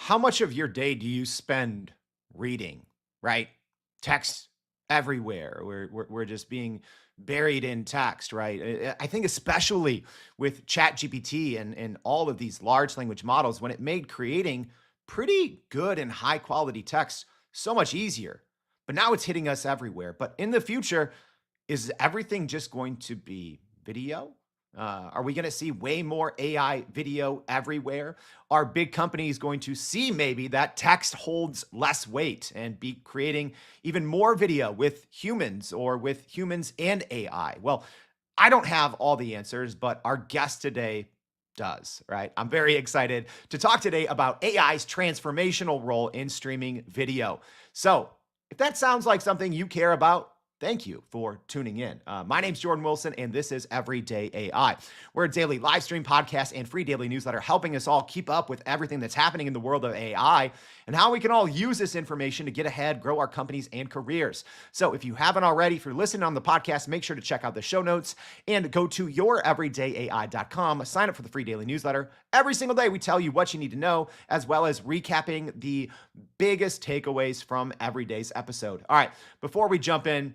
How much of your day do you spend reading, right? Text everywhere. We're just being buried in text, right? I think especially with ChatGPT and all of these large language models, when it made creating pretty good and high quality text so much easier. But now it's hitting us everywhere. But in the future, is everything just going to be video? Are we going to see way more AI video everywhere? Are big companies going to see maybe that text holds less weight and be creating even more video with humans or with humans and AI? Well, I don't have all the answers, but our guest today does, right? I'm very excited to talk today about AI's transformational role in streaming video. So, if that sounds like something you care about, thank you for tuning in. My name's Jordan Wilson, and this is Everyday AI. We're a daily live stream podcast and free daily newsletter helping us all keep up with everything that's happening in the world of AI and how we can all use this information to get ahead, grow our companies and careers. So if you haven't already, if you're listening on the podcast, make sure to check out the show notes and go to youreverydayai.com. Sign up for the free daily newsletter. Every single day, we tell you what you need to know, as well as recapping the biggest takeaways from every day's episode. All right, before we jump in,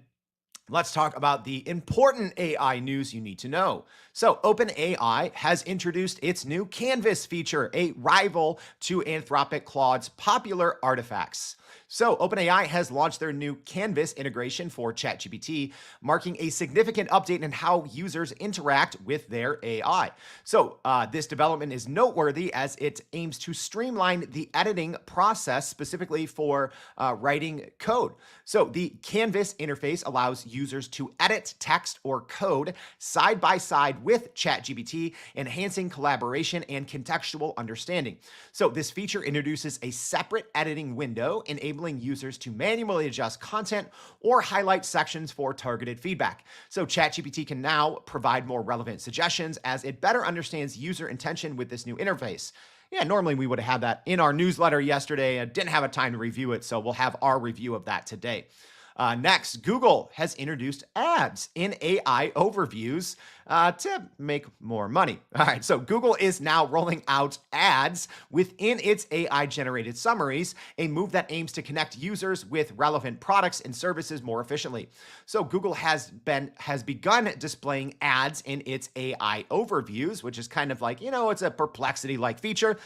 let's talk about the important AI news you need to know. So, OpenAI has introduced its new Canvas feature, a rival to Anthropic Claude's popular artifacts. So, OpenAI has launched their new Canvas integration for ChatGPT, marking a significant update in how users interact with their AI. So, this development is noteworthy as it aims to streamline the editing process specifically for writing code. So, the Canvas interface allows users to edit text or code side by side with ChatGPT, enhancing collaboration and contextual understanding. So, this feature introduces a separate editing window, enabling users to manually adjust content or highlight sections for targeted feedback. So ChatGPT can now provide more relevant suggestions as it better understands user intention with this new interface. Yeah, normally we would have had that in our newsletter yesterday. I didn't have a time to review it, so we'll have our review of that today. Next, Google has introduced ads in AI overviews to make more money. All right, so Google is now rolling out ads within its AI-generated summaries, a move that aims to connect users with relevant products and services more efficiently. So Google has begun displaying ads in its AI overviews, which is kind of like, it's a Perplexity-like feature.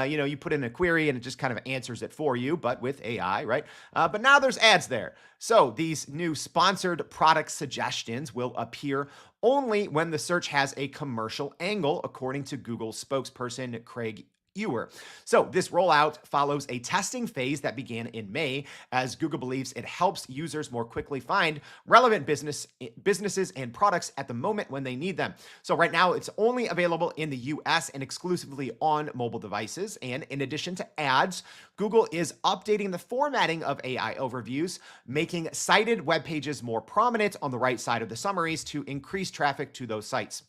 You put in a query and it just kind of answers it for you, but with AI, right? But now there's ads there. So these new sponsored product suggestions will appear only when the search has a commercial angle, according to Google spokesperson Craig Ewer. So this rollout follows a testing phase that began in May, as Google believes it helps users more quickly find relevant businesses and products at the moment when they need them. So right now it's only available in the US and exclusively on mobile devices. And in addition to ads, Google is updating the formatting of AI overviews, making cited web pages more prominent on the right side of the summaries to increase traffic to those sites.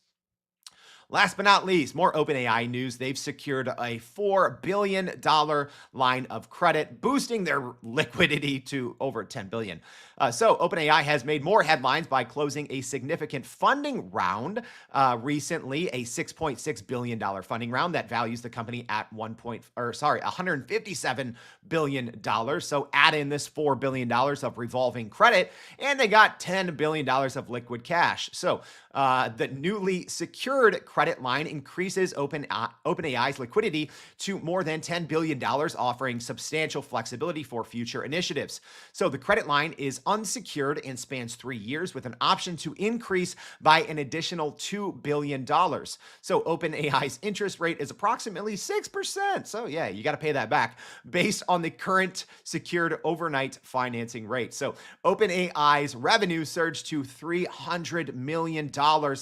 Last but not least, more OpenAI news. They've secured a $4 billion line of credit, boosting their liquidity to over $10 billion. So OpenAI has made more headlines by closing a significant funding round recently, a $6.6 billion funding round that values the company at $157 billion. So add in this $4 billion of revolving credit, and they got $10 billion of liquid cash. So the newly secured credit line increases OpenAI's liquidity to more than $10 billion, offering substantial flexibility for future initiatives. So the credit line is unsecured and spans 3 years with an option to increase by an additional $2 billion. So OpenAI's interest rate is approximately 6%. So yeah, you got to pay that back based on the current secured overnight financing rate. So OpenAI's revenue surged to $300 million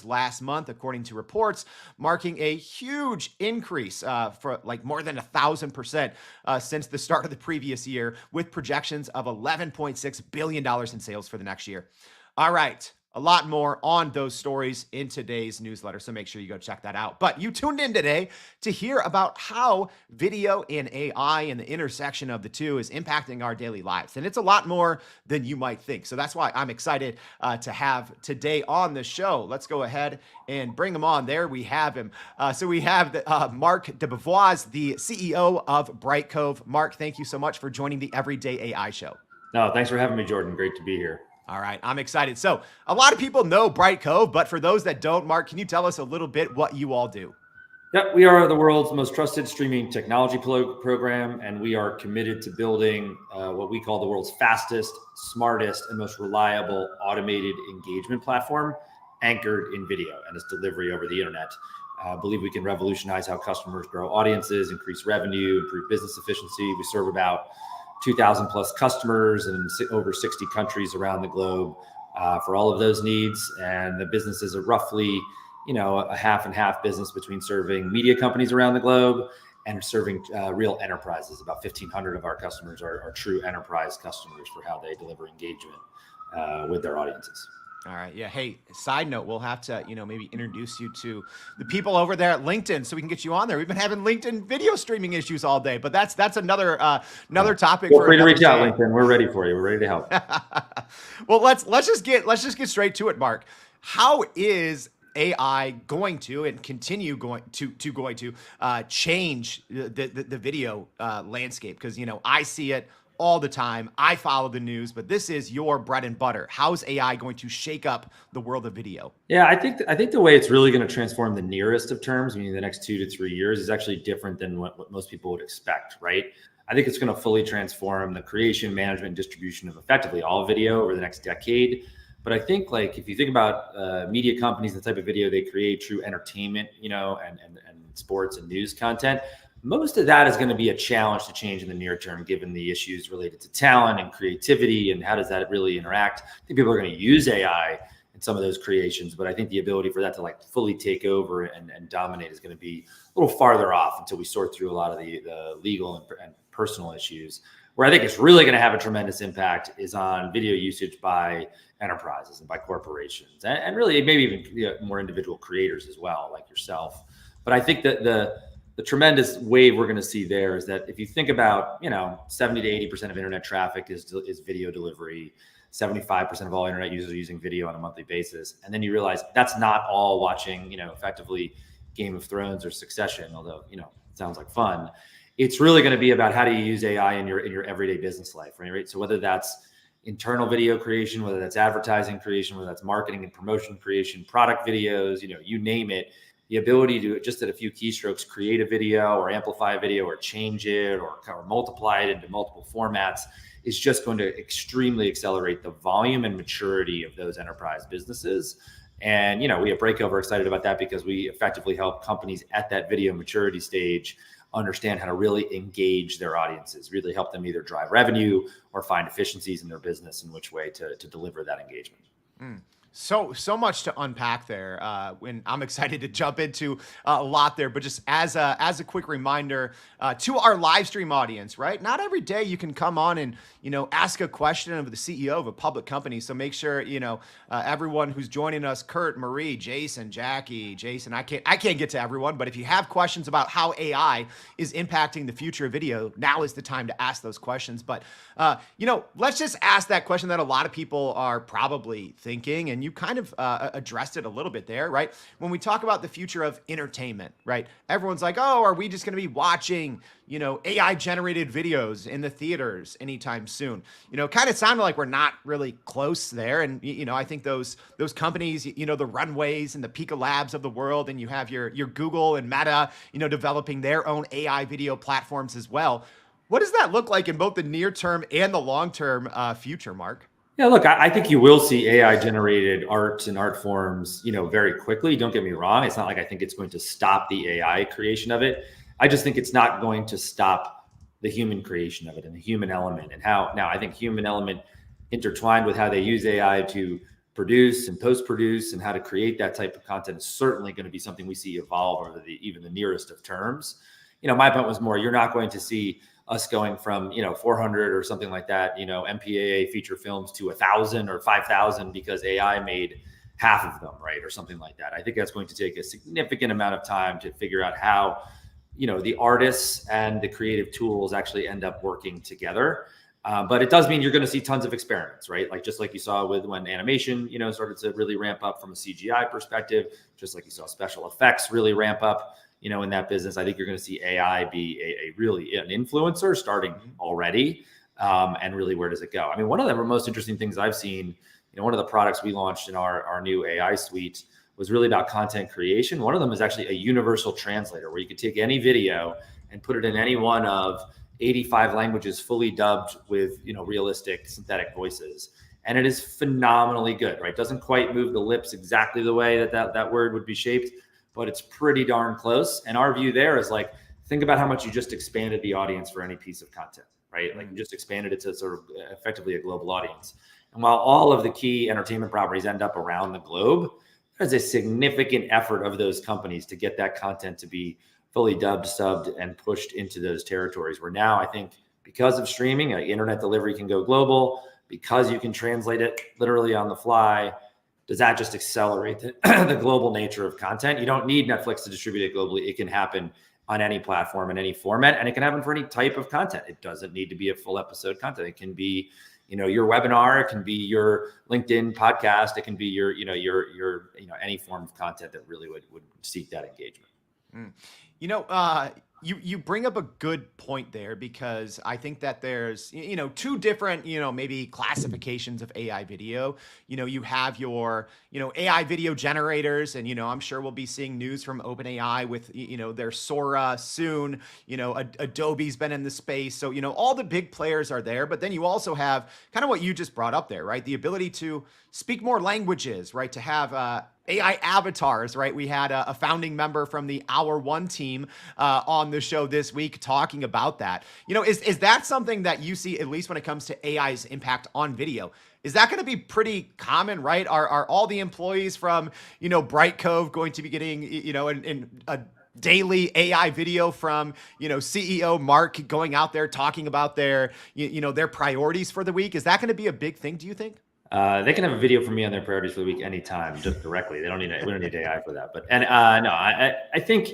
last month, according to reports, marking a huge increase for like more than 1,000% since the start of the previous year, with projections of $11.6 billion in sales for the next year. All right, a lot more on those stories in today's newsletter. So make sure you go check that out. But you tuned in today to hear about how video and AI and the intersection of the two is impacting our daily lives. And it's a lot more than you might think. So that's why I'm excited to have today on the show. Let's go ahead and bring him on. There we have him. So we have Marc DeBevoise, the CEO of Brightcove. Marc, thank you so much for joining the Everyday AI Show. No, thanks for having me, Jordan. Great to be here. All right, I'm excited. So a lot of people know Brightcove, but for those that don't, Marc, can you tell us a little bit what you all do? Yep, we are the world's most trusted streaming technology program, and we are committed to building what we call the world's fastest, smartest, and most reliable automated engagement platform anchored in video and its delivery over the internet. I believe we can revolutionize how customers grow audiences, increase revenue, improve business efficiency. We serve about 2,000 plus customers in over 60 countries around the globe for all of those needs. And the businesses are roughly, a half and half business between serving media companies around the globe and serving real enterprises. About 1,500 of our customers are true enterprise customers for how they deliver engagement with their audiences. All right. Yeah. Hey, side note, we'll have to, maybe introduce you to the people over there at LinkedIn so we can get you on there. We've been having LinkedIn video streaming issues all day, but that's another topic. Feel free to reach out, LinkedIn. We're ready for you. We're ready to help. Well, let's just get straight to it, Marc. How is AI going to and continue going to change the video landscape? Because I see it all the time. I follow the news, but this is your bread and butter. How's AI going to shake up the world of video? Yeah, I think the way it's really going to transform the nearest of terms, meaning the next 2 to 3 years, is actually different than what most people would expect, right? I think it's going to fully transform the creation, management, and distribution of effectively all video over the next decade. But I think, like, if you think about media companies, the type of video they create, true entertainment, and sports and news content, most of that is going to be a challenge to change in the near term, given the issues related to talent and creativity and how does that really interact. I think people are going to use AI in some of those creations, but I think the ability for that to fully take over and dominate is going to be a little farther off until we sort through a lot of the legal and personal issues. Where I think it's really going to have a tremendous impact is on video usage by enterprises and by corporations, and really maybe even more individual creators as well, like yourself. But I think that the tremendous wave we're going to see there is that if you think about, 70 to 80% of internet traffic is video delivery, 75% of all internet users are using video on a monthly basis. And then you realize that's not all watching, effectively Game of Thrones or Succession, although, it sounds like fun. It's really going to be about how do you use AI in your everyday business life, right? So whether that's internal video creation, whether that's advertising creation, whether that's marketing and promotion creation, product videos, you name it, the ability to just at a few keystrokes create a video or amplify a video or change it or multiply it into multiple formats is just going to extremely accelerate the volume and maturity of those enterprise businesses. And, we at Brightcove are excited about that because we effectively help companies at that video maturity stage understand how to really engage their audiences, really help them either drive revenue or find efficiencies in their business in which way to deliver that engagement. So much to unpack there. And I'm excited to jump into a lot there. But just as a quick reminder to our live stream audience, right? Not every day you can come on and ask a question of the CEO of a public company. So make sure everyone who's joining us, Kurt, Marie, Jason, Jackie, Jason. I can't get to everyone, but if you have questions about how AI is impacting the future of video, now is the time to ask those questions. But let's just ask that question that a lot of people are probably thinking, and you kind of addressed it a little bit there, right? When we talk about the future of entertainment, right? Everyone's like, oh, are we just going to be watching, AI generated videos in the theaters anytime soon? Kind of sounded like we're not really close there. And, I think those companies, the Runways and the Pika Labs of the world, and you have your Google and Meta, developing their own AI video platforms as well. What does that look like in both the near term and the long term future, Marc? Yeah, look, I think you will see AI generated art and art forms, very quickly. Don't get me wrong. It's not like I think it's going to stop the AI creation of it. I just think it's not going to stop the human creation of it and the human element and how now I think human element intertwined with how they use AI to produce and post-produce and how to create that type of content is certainly going to be something we see evolve over even the nearest of terms. My point was more, you're not going to see us going from, 400 or something like that, MPAA feature films to 1,000 or 5,000 because AI made half of them, right? Or something like that. I think that's going to take a significant amount of time to figure out how, the artists and the creative tools actually end up working together. But it does mean you're going to see tons of experiments, right? Like just like you saw with when animation, started to really ramp up from a CGI perspective, just like you saw special effects really ramp up, in that business. I think you're going to see AI be really an influencer starting already. And really, where does it go? I mean, one of the most interesting things I've seen, one of the products we launched in our new AI suite was really about content creation. One of them is actually a universal translator where you could take any video and put it in any one of 85 languages fully dubbed with, realistic synthetic voices. And it is phenomenally good, right? Doesn't quite move the lips exactly the way that word would be shaped, but it's pretty darn close. And our view there is like, think about how much you just expanded the audience for any piece of content, right? Like you just expanded it to sort of effectively a global audience. And while all of the key entertainment properties end up around the globe, there's a significant effort of those companies to get that content to be fully dubbed, subbed, and pushed into those territories where now I think because of streaming, internet delivery can go global, because you can translate it literally on the fly. Does that just accelerate the global nature of content? You don't need Netflix to distribute it globally. It can happen on any platform in any format, and it can happen for any type of content. It doesn't need to be a full episode content. It can be, your webinar, it can be your LinkedIn podcast, it can be your any form of content that really would seek that engagement. You bring up a good point there because I think that there's, two different, maybe classifications of AI video. You have your, AI video generators, and, I'm sure we'll be seeing news from OpenAI with, their Sora soon. Adobe's been in the space. So, all the big players are there. But then you also have kind of what you just brought up there, right? The ability to speak more languages, right? To have AI avatars, right? We had a founding member from the Hour One team on the show this week talking about that. Is that something that you see, at least when it comes to AI's impact on video? Is that going to be pretty common, right? Are all the employees from, Brightcove going to be getting, in a daily AI video from, CEO Marc going out there talking about their, their priorities for the week? Is that going to be a big thing, do you think? They can have a video from me on their priorities for the week anytime, just directly. We don't need AI for that. But no, I think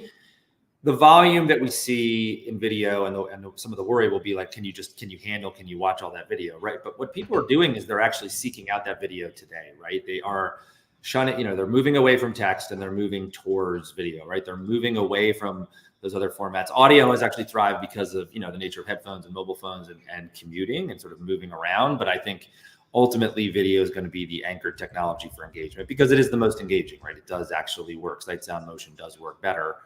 the volume that we see in video and some of the worry will be like, can you watch all that video, right? But what people are doing is they're actually seeking out that video today, right? They are shunning, they're moving away from text and they're moving towards video, right? They're moving away from those other formats. Audio has actually thrived because of, the nature of headphones and mobile phones and commuting and sort of moving around. But I think ultimately video is going to be the anchor technology for engagement because it is the most engaging, right? It does actually work. Sight, sound, motion does work better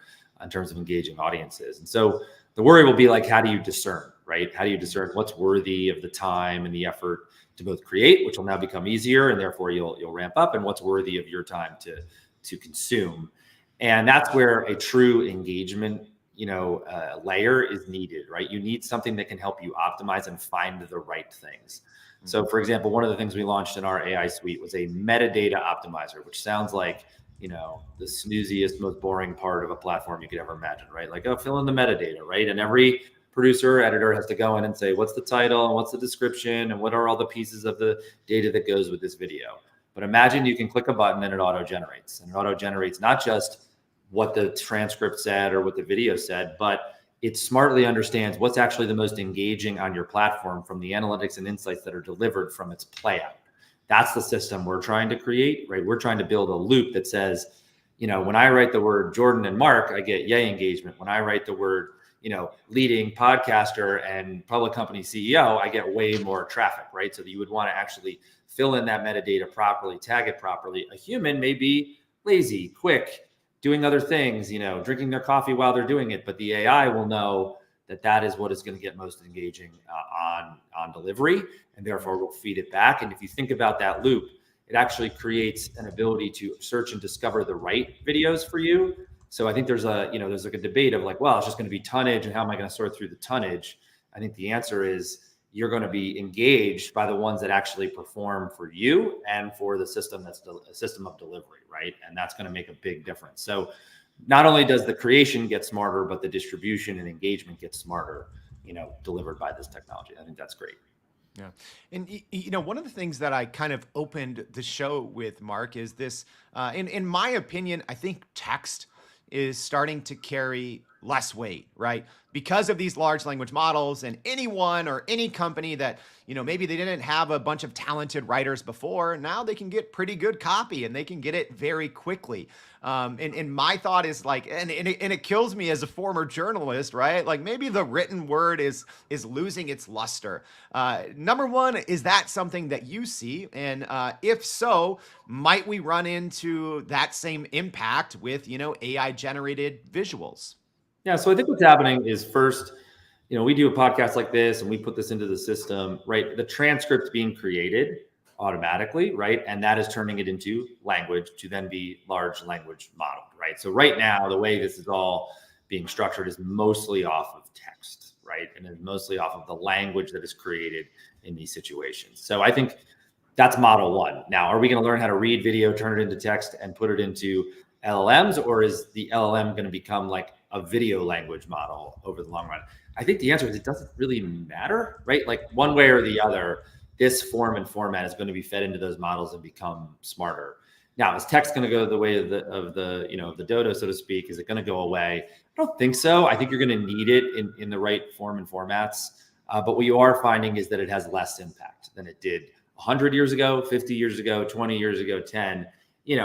in terms of engaging audiences. And so the worry will be like, how do you discern, right? How do you discern what's worthy of the time and the effort to both create, which will now become easier and therefore you'll ramp up, and what's worthy of your time to consume. And that's where a true engagement, layer is needed, right? You need something that can help you optimize and find the right things. So for example, one of the things we launched in our AI suite was a metadata optimizer, which sounds like, the snooziest, most boring part of a platform you could ever imagine, right? Like, fill in the metadata, right? And every producer or editor has to go in and say, what's the title and what's the description and what are all the pieces of the data that goes with this video? But imagine you can click a button and it auto-generates. And it auto-generates not just what the transcript said or what the video said, but it smartly understands what's actually the most engaging on your platform from the analytics and insights that are delivered from its playout. That's the system we're trying to create, right? We're trying to build a loop that says, when I write the word Jordan and Marc, I get yay engagement. When I write the word, leading podcaster and public company CEO, I get way more traffic, right? So that you would want to actually fill in that metadata properly, tag it properly. A human may be lazy, quick, doing other things, drinking their coffee while they're doing it. But the AI will know that is what is going to get most engaging on delivery, and therefore we'll feed it back. And if you think about that loop, it actually creates an ability to search and discover the right videos for you. So I think there's like a debate of like, well, it's just going to be tonnage, and how am I going to sort through the tonnage? I think the answer is you're going to be engaged by the ones that actually perform for you and for the system that's a system of delivery, right? And that's going to make a big difference. So not only does the creation get smarter, but the distribution and engagement gets smarter, delivered by this technology. I think that's great. Yeah. And one of the things that I kind of opened the show with, Marc, is this, in my opinion, I think text is starting to carry less weight, right? Because of these large language models, and anyone or any company that, maybe they didn't have a bunch of talented writers before, now they can get pretty good copy and they can get it very quickly. And my thought is like, and it kills me as a former journalist, right? Like maybe the written word is losing its luster. Number one, is that something that you see? And if so, might we run into that same impact with, AI generated visuals? Yeah. So I think what's happening is first, we do a podcast like this and we put this into the system, right? The transcript's being created automatically, right? And that is turning it into language to then be large language modeled, right? So right now, the way this is all being structured is mostly off of text, right? And it's mostly off of the language that is created in these situations. So I think that's model one. Now, are we going to learn how to read video, turn it into text, and put it into LLMs, or is the LLM going to become like a video language model over the long run? I think the answer is it doesn't really matter, right? Like one way or the other, this form and format is going to be fed into those models and become smarter. Now, is text going to go the way of the dodo, so to speak? Is it going to go away? I don't think so. I think you're going to need it in the right form and formats. But what you are finding is that it has less impact than it did 100 years ago, 50 years ago, 20 years ago, 10.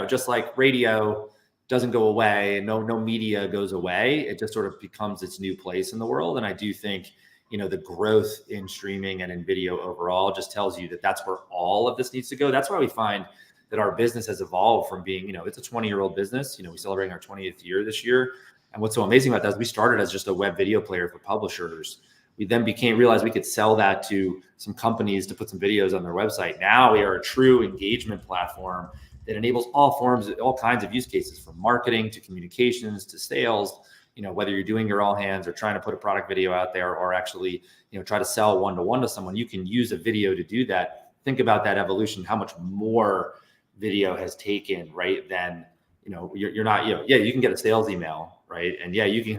Just like radio doesn't go away and no media goes away. It just sort of becomes its new place in the world. And I do think, the growth in streaming and in video overall just tells you that that's where all of this needs to go. That's why we find that our business has evolved from being, it's a 20-year-old business. We're celebrating our 20th year this year. And what's so amazing about that is we started as just a web video player for publishers. We then realized we could sell that to some companies to put some videos on their website. Now we are a true engagement platform that enables all kinds of use cases, from marketing to communications to sales. Whether you're doing your all hands or trying to put a product video out there, or actually, try to sell one-to-one to someone, you can use a video to do that. Think about that evolution, how much more video has taken, right? Then, you're not, you can get a sales email, right? And yeah, you can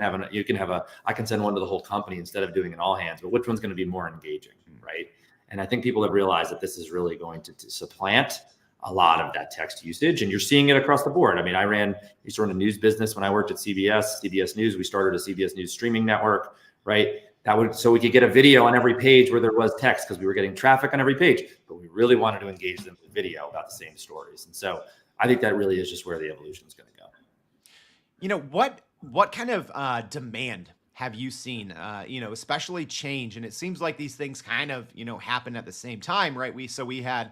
have I can send one to the whole company instead of doing an all hands, but which one's going to be more engaging, right? And I think people have realized that this is really going to supplant a lot of that text usage, and you're seeing it across the board. I mean, I ran a sort of news business when I worked at CBS News. We started a CBS News streaming network, right? So we could get a video on every page where there was text, because we were getting traffic on every page, but we really wanted to engage them with video about the same stories. And so I think that really is just where the evolution is going to go. What kind of demand have you seen, especially change? And it seems like these things kind of, happen at the same time, right? We had,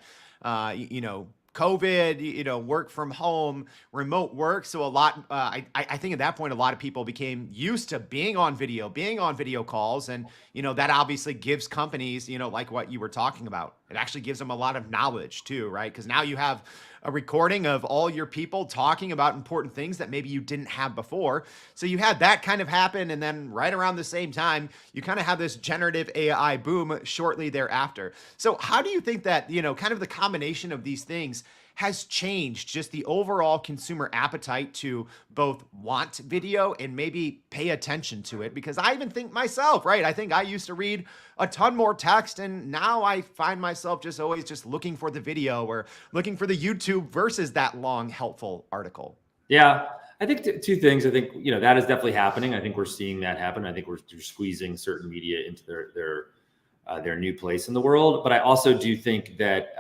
COVID, work from home, remote work. So a lot, I think at that point, a lot of people became used to being on video calls. And, that obviously gives companies, like what you were talking about, it actually gives them a lot of knowledge too, right? Because now you have a recording of all your people talking about important things that maybe you didn't have before. So you had that kind of happen. And then right around the same time, you kind of have this generative AI boom shortly thereafter. So how do you think that, kind of the combination of these things has changed just the overall consumer appetite to both want video and maybe pay attention to it? Because I even think myself, right? I think I used to read a ton more text, and now I find myself just always just looking for the video or looking for the YouTube versus that long, helpful article. Yeah. I think two things. I think, that is definitely happening. I think we're seeing that happen. I think we're squeezing certain media into their new place in the world. But I also do think that,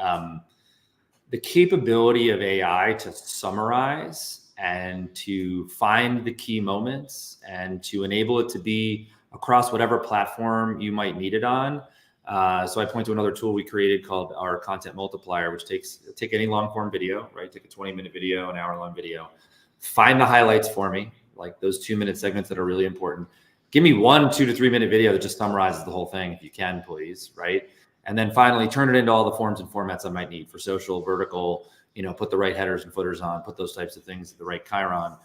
the capability of AI to summarize and to find the key moments and to enable it to be across whatever platform you might need it on. So I point to another tool we created called our content multiplier, which take any long form video, right? Take a 20-minute video, an hour-long video, find the highlights for me, like those 2-minute segments that are really important. Give me 1 2 to 3 minute video that just summarizes the whole thing, if you can, please, right? And then finally, turn it into all the forms and formats I might need for social, vertical, put the right headers and footers on, put those types of things at the right chyron.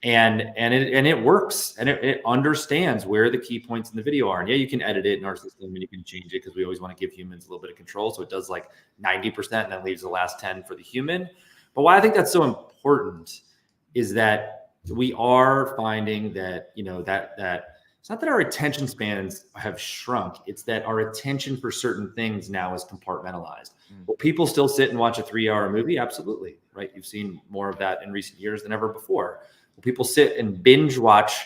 And it works, and it understands where the key points in the video are. And yeah, you can edit it in our system and you can change it, because we always want to give humans a little bit of control. So it does like 90% and then leaves the last 10 for the human. But why I think that's so important is that we are finding that, that it's not that our attention spans have shrunk. It's that our attention for certain things now is compartmentalized. Will people still sit and watch a 3-hour movie? Absolutely, right? You've seen more of that in recent years than ever before. Will people sit and binge watch,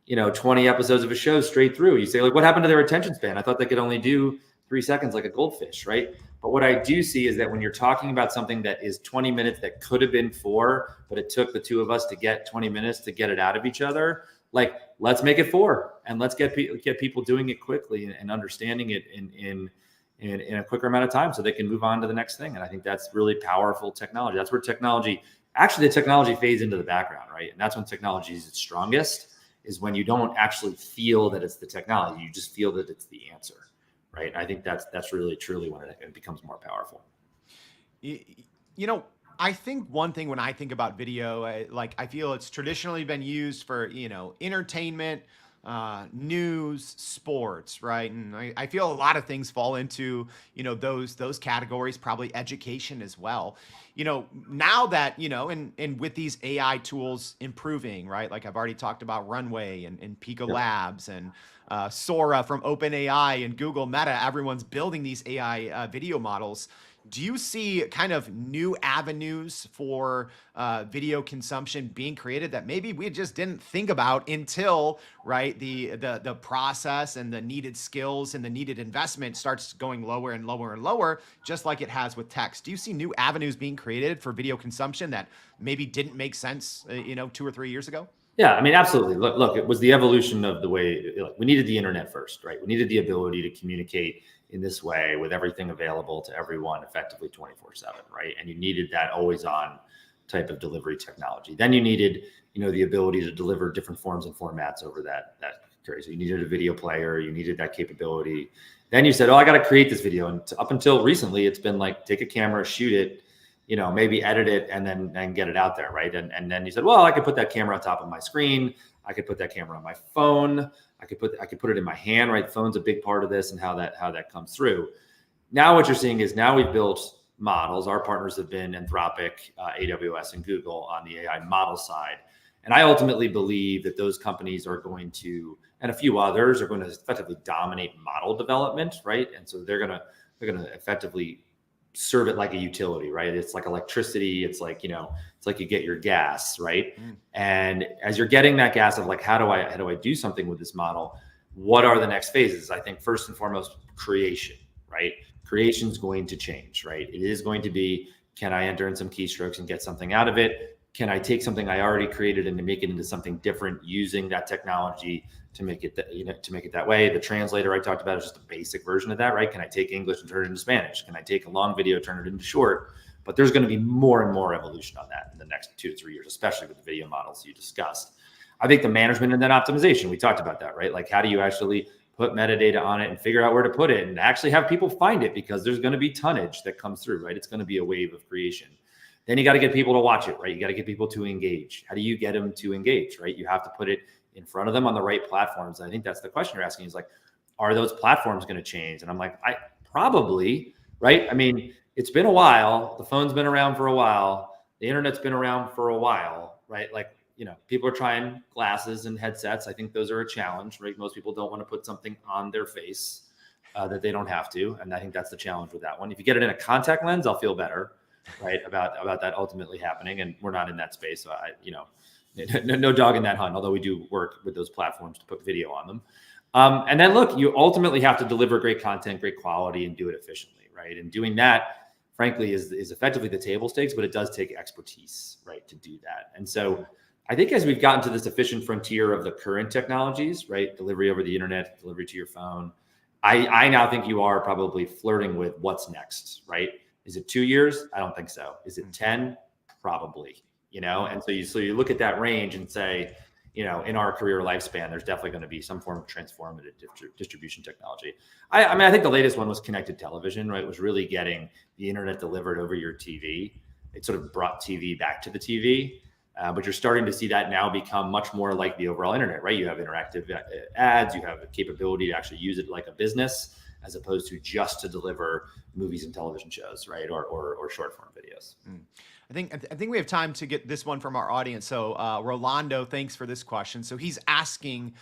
20 episodes of a show straight through? You say, like, what happened to their attention span? I thought they could only do 3 seconds like a goldfish, right? But what I do see is that when you're talking about something that is 20 minutes that could have been 4, but it took the two of us to get 20 minutes to get it out of each other, like, let's make it 4 and let's get people doing it quickly and understanding it in a quicker amount of time so they can move on to the next thing. And I think that's really powerful technology. That's where the technology fades into the background, right? And that's when technology is its strongest, is when you don't actually feel that it's the technology, you just feel that it's the answer, right? I think that's really truly when it becomes more powerful. I think one thing when I think about video, I feel it's traditionally been used for, entertainment, news, sports, right? And I feel a lot of things fall into, those categories, probably education as well. Now that, and with these AI tools improving, right? Like I've already talked about Runway and Pico Labs and Sora from OpenAI and Google Meta, everyone's building these AI video models. Do you see kind of new avenues for video consumption being created that maybe we just didn't think about until, right, the process and the needed skills and the needed investment starts going lower and lower and lower, just like it has with text? Do you see new avenues being created for video consumption that maybe didn't make sense, 2 or 3 years ago? Yeah, I mean, absolutely. Look, it was the evolution of the way, we needed the internet first, right? We needed the ability to communicate in this way with everything available to everyone effectively 24/7, right? And you needed that always on type of delivery technology. Then you needed, the ability to deliver different forms and formats over that period. So you needed a video player, you needed that capability. Then you said, oh, I got to create this video. And up until recently, it's been like, take a camera, shoot it, maybe edit it and then get it out there, right? And then you said, well, I could put that camera on top of my screen. I could put that camera on my phone. I could put it in my hand, right? Phone's a big part of this and how that comes through. Now what you're seeing is now we've built models. Our partners have been Anthropic, AWS, and Google on the AI model side. And I ultimately believe that those companies are going to, and a few others are going to effectively dominate model development, right? And so they're going to effectively serve it like a utility, right? It's like electricity. It's like, it's like you get your gas, right? And as you're getting that gas of like, how do I do something with this model? What are the next phases? I think first and foremost, creation, right? Creation is going to change, right? It is going to be, can I enter in some keystrokes and get something out of it? Can I take something I already created and to make it into something different using that technology to make it that way? The translator I talked about is just a basic version of that, right? Can I take English and turn it into Spanish? Can I take a long video, turn it into short? But there's going to be more and more evolution on that in the next 2 to 3 years, especially with the video models you discussed. I think the management and then optimization, we talked about that, right? Like, how do you actually put metadata on it and figure out where to put it and actually have people find it, because there's going to be tonnage that comes through, right? It's going to be a wave of creation. Then you got to get people to watch it, right? You got to get people to engage. How do you get them to engage, right? You have to put it in front of them on the right platforms. And I think that's the question you're asking, is like, are those platforms going to change? And I'm like, probably, right? I mean, it's been a while. The phone's been around for a while. The internet's been around for a while, right? Like, people are trying glasses and headsets. I think those are a challenge, right? Most people don't want to put something on their face that they don't have to. And I think that's the challenge with that one. If you get it in a contact lens, I'll feel better, right? About that ultimately happening. And we're not in that space. So no dog in that hunt, although we do work with those platforms to put video on them. And then look, you ultimately have to deliver great content, great quality, and do it efficiently, right? And doing that, frankly, is effectively the table stakes, but it does take expertise, right, to do that. And so I think as we've gotten to this efficient frontier of the current technologies, right, delivery over the internet, delivery to your phone, I now think you are probably flirting with what's next, right? Is it 2 years? I don't think so. Is it 10? Probably, And so you look at that range and say, in our career lifespan, there's definitely going to be some form of transformative distribution technology. I mean, I think the latest one was connected television, right? It was really getting the internet delivered over your TV. It sort of brought TV back to the TV. But you're starting to see that now become much more like the overall internet, right? You have interactive ads, you have the capability to actually use it like a business, as opposed to just to deliver movies and television shows, right? Or short form videos. I think we have time to get this one from our audience. So Rolando, thanks for this question. So he's asking,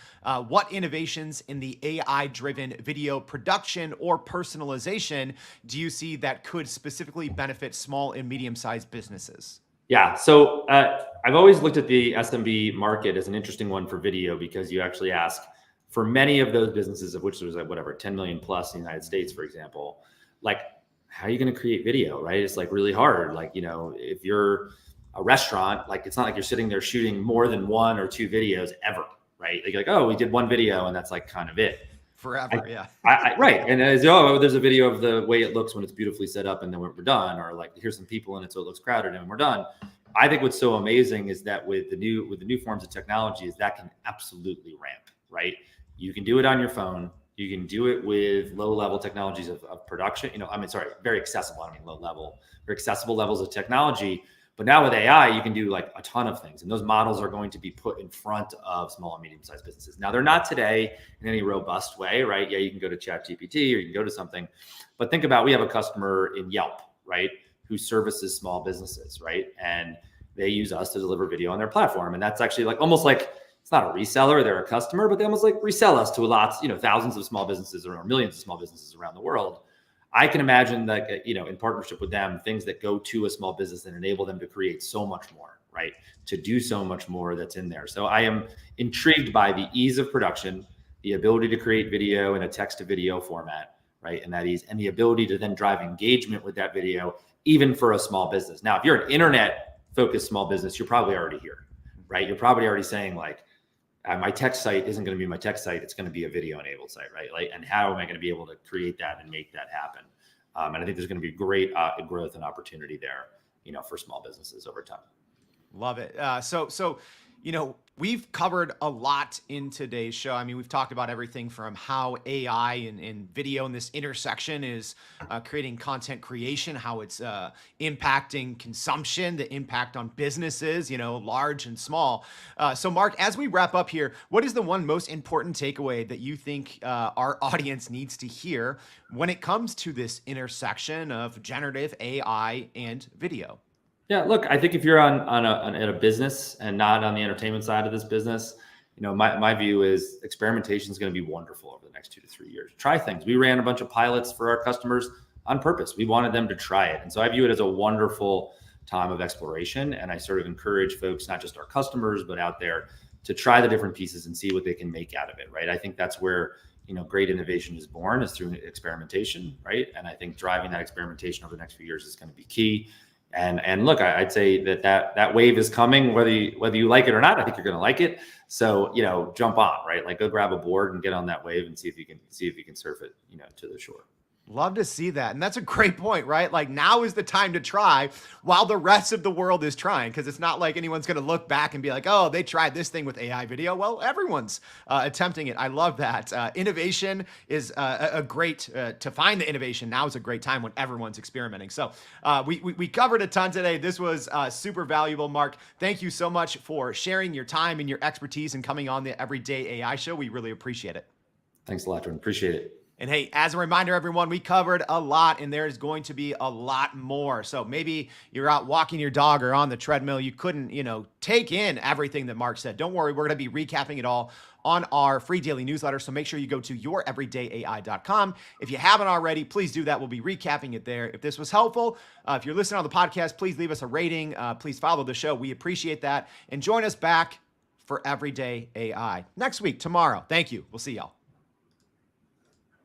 what innovations in the AI-driven video production or personalization do you see that could specifically benefit small and medium-sized businesses? Yeah. So I've always looked at the SMB market as an interesting one for video, because you actually ask for many of those businesses, of which there's like whatever, 10 million plus in the United States, for example, like, how are you going to create video, right? It's like really hard. Like, if you're a restaurant, like, it's not like you're sitting there shooting more than 1 or 2 videos ever, right? Like, oh, we did 1 video and that's like kind of it. Forever, yeah. Right. And there's a video of the way it looks when it's beautifully set up and then we're done, or like, here's some people in it so it looks crowded and we're done. I think what's so amazing is that with the new forms of technology is that can absolutely ramp, right? You can do it on your phone. You can do it with low level technologies of production. Very accessible. I mean, low level, very accessible levels of technology. But now with AI, you can do like a ton of things. And those models are going to be put in front of small and medium sized businesses. Now, they're not today in any robust way, right? Yeah, you can go to ChatGPT or you can go to something. But think about, we have a customer in Yelp, right, who services small businesses, right? And they use us to deliver video on their platform. And that's actually like almost like, it's not a reseller, they're a customer, but they almost like resell us to thousands of small businesses or millions of small businesses around the world. I can imagine that, in partnership with them, things that go to a small business and enable them to create so much more, right? To do so much more that's in there. So I am intrigued by the ease of production, the ability to create video in a text to video format, right? And that ease, and the ability to then drive engagement with that video, even for a small business. Now, if you're an internet focused small business, you're probably already here, right? You're probably already saying like, my text site isn't going to be my text site. It's going to be a video enabled site, right? Like, and how am I going to be able to create that and make that happen? And I think there's going to be great growth and opportunity there, for small businesses over time. Love it. So, we've covered a lot in today's show. I mean, we've talked about everything from how AI and video and this intersection is creating content creation, how it's impacting consumption, the impact on businesses, large and small. So Marc, as we wrap up here, what is the one most important takeaway that you think our audience needs to hear when it comes to this intersection of generative AI and video? Yeah, look, I think if you're at a business and not on the entertainment side of this business, my view is experimentation is going to be wonderful over the next 2 to 3 years. Try things. We ran a bunch of pilots for our customers on purpose. We wanted them to try it. And so I view it as a wonderful time of exploration. And I sort of encourage folks, not just our customers, but out there, to try the different pieces and see what they can make out of it, right? I think that's where great innovation is born, is through experimentation, right? And I think driving that experimentation over the next few years is going to be key. And look, I'd say that wave is coming, whether you like it or not. I think you're going to like it. So, jump on, right? Like, go grab a board and get on that wave and see if you can surf it, to the shore. Love to see that. And that's a great point, right? Like, now is the time to try while the rest of the world is trying, because it's not like anyone's going to look back and be like, oh, they tried this thing with AI video. Well, everyone's attempting it. I love that. Innovation is a great, to find the innovation now is a great time when everyone's experimenting. So we covered a ton today. This was super valuable. Marc, thank you so much for sharing your time and your expertise and coming on the Everyday AI Show. We really appreciate it. Thanks a lot, Jordan. Appreciate it. And hey, as a reminder, everyone, we covered a lot and there is going to be a lot more. So maybe you're out walking your dog or on the treadmill. You couldn't, take in everything that Marc said. Don't worry. We're going to be recapping it all on our free daily newsletter. So make sure you go to youreverydayai.com. If you haven't already, please do that. We'll be recapping it there. If this was helpful, if you're listening on the podcast, please leave us a rating. Please follow the show. We appreciate that. And join us back for Everyday AI next week, tomorrow. Thank you. We'll see y'all.